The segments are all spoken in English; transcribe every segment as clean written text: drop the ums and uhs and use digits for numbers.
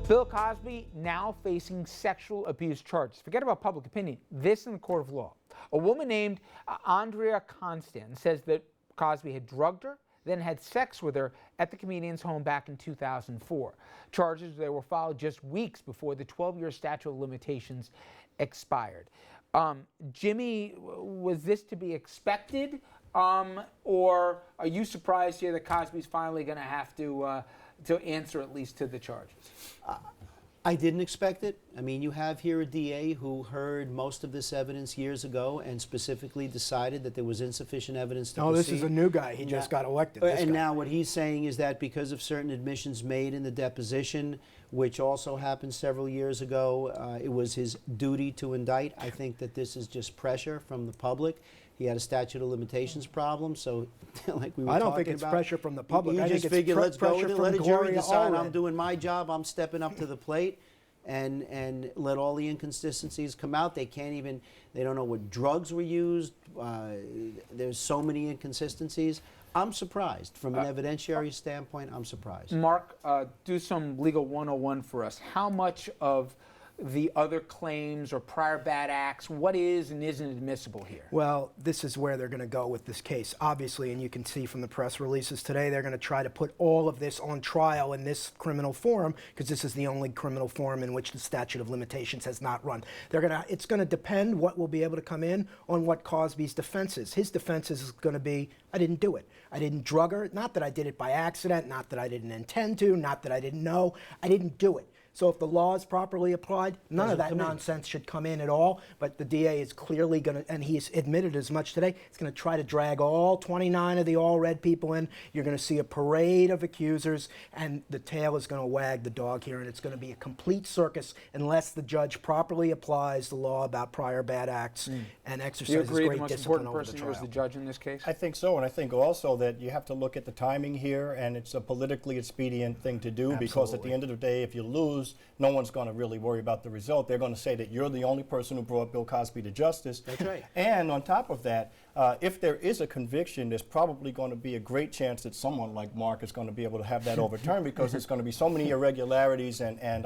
Bill Cosby now facing sexual abuse charges. Forget about public opinion. This in the court of law. A woman named Andrea Constant says that Cosby had drugged her, then had sex with her at the comedian's home back in 2004. Charges that were filed just weeks before the 12-year statute of limitations expired. Jimmy, was this to be expected? Or are you surprised here that Cosby's finally going to have to answer at least to the charges? I didn't expect it. I mean, you have here a DA who heard most of this evidence years ago and specifically decided that there was insufficient evidence to proceed. This is a new guy. He just got elected. Now what he's saying is that because of certain admissions made in the deposition, which also happened several years ago, it was his duty to indict. I think that this is just pressure from the public. He had a statute of limitations problem, so like we were talking about. I don't think it's pressure from the public. I just figured, let's go with it, let a jury decide. I'm doing my job, I'm stepping up to the plate, and let all the inconsistencies come out. They don't know what drugs were used. There's so many inconsistencies. I'm surprised. From an evidentiary standpoint, I'm surprised. Mark, do some legal 101 for us. How much of the other claims or prior bad acts, what is and isn't admissible here? Well, this is where they're going to go with this case, obviously, and you can see from the press releases today, they're going to try to put all of this on trial in this criminal forum, because this is the only criminal forum in which the statute of limitations has not run. It's going to depend what will be able to come in on what Cosby's defense is. His defense is going to be, I didn't do it. I didn't drug her, not that I did it by accident, not that I didn't intend to, not that I didn't know. I didn't do it. So if the law is properly applied, none of that nonsense should come in at all. But the DA is clearly going to, and he's admitted as much today, he's going to try to drag all 29 of the all-red people in. You're going to see a parade of accusers, and the tail is going to wag the dog here, and it's going to be a complete circus unless the judge properly applies the law about prior bad acts and exercises great discipline over the trial. The most important person was the judge in this case? I think so, and I think also that you have to look at the timing here, and it's a politically expedient thing to do. Absolutely. Because at the end of the day, if you lose, no one's going to really worry about the result. They're going to say that you're the only person who brought Bill Cosby to justice. That's right. And on top of that, if there is a conviction, there's probably going to be a great chance that someone like Mark is going to be able to have that overturned, because there's going to be so many irregularities and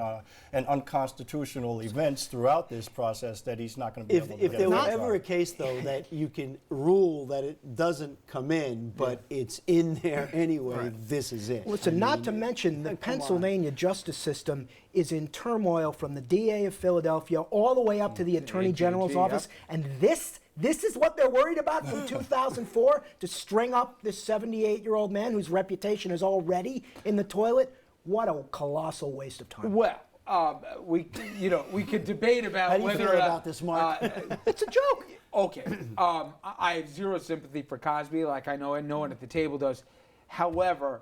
unconstitutional events throughout this process that he's not going to be able to get If there it were done. ever a case, though, that you can rule that it doesn't come in, but it's in there anyway, this is it. Listen, not to mention the Pennsylvania justice system is in turmoil from the DA of Philadelphia all the way up to the Attorney General's office, and this is what they're worried about from 2004, to string up this 78-year-old man whose reputation is already in the toilet. What a colossal waste of time. Well, we could debate about How do you whether feel about this, Mark? It's a joke. Okay, I have zero sympathy for Cosby, like I know, and no one at the table does. However,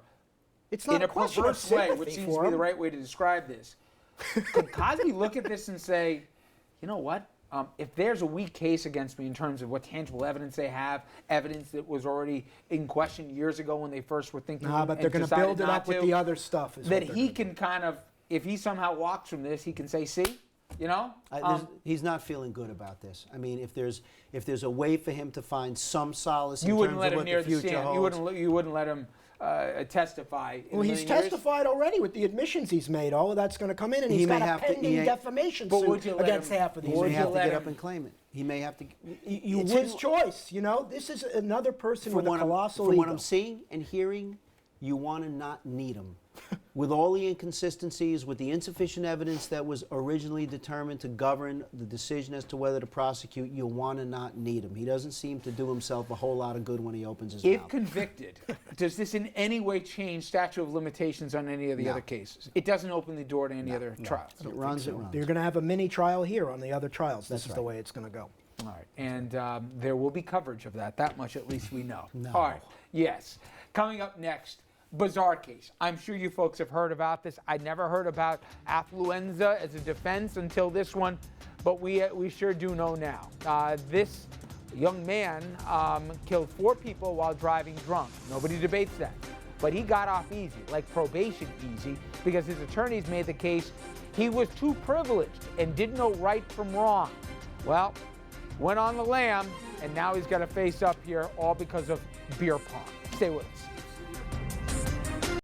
It's not in a question of perverse way, sympathy which seems for to be him. the right way to describe this, could Cosby look at this and say, you know what? If there's a weak case against me in terms of what tangible evidence they have, evidence that was already in question years ago when they first were thinking, But they're going to build it up with the other stuff. That he can kind of, if he somehow walks from this, he can say, see, you know? He's not feeling good about this. I mean, if there's a way for him to find some solace in You wouldn't terms let of him what near the the future stand. holds. You wouldn't let him testify. Well, he's testified already with the admissions he's made. All of that's going to come in, and he's got a pending defamation suit against half of these. He may have to get up and claim it. He may have to. It's his choice, you know. This is another person with a colossal ego. From what I'm seeing and hearing, you want to not need him. With all the inconsistencies, with the insufficient evidence that was originally determined to govern the decision as to whether to prosecute, you want to not need him. He doesn't seem to do himself a whole lot of good when he opens his mouth. If convicted, does this in any way change statute of limitations on any of the other cases? It doesn't open the door to any other trials. It runs. You're going to have a mini trial here on the other trials. This is the way it's going to go. All right, and there will be coverage of that. That much at least we know. No. All right, yes. Coming up next, bizarre case. I'm sure you folks have heard about this. I never heard about affluenza as a defense until this one, but we sure do know now. This young man killed 4 people while driving drunk. Nobody debates that. But he got off easy, like probation easy, because his attorneys made the case he was too privileged and didn't know right from wrong. Well, went on the lam, and now he's got to face up here all because of beer pong. Stay with us.